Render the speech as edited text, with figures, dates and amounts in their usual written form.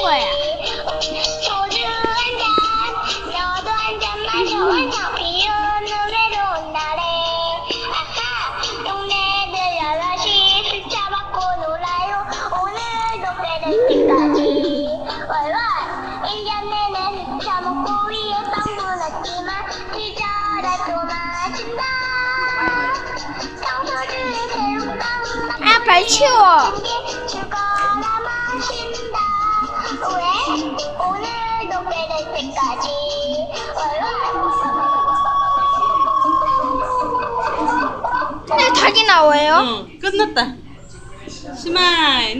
거야. 소주 한 잔, 너도 한 잔 마셔. 한창 비오는 외로운 날에 아하 동네들 여럿이 술 처먹고 놀아요. 오늘도 때릴 때까지 월월 1년 내내 술 처먹고 위에 빵도 났지만 기절할 또 마신다. 청소주의 새우깡 아, 발 치워. 죽어라 마신다. 왜? 오늘도 빼낼 때까지 근데 닭이 나와요? 응, 끝났다. 스마일.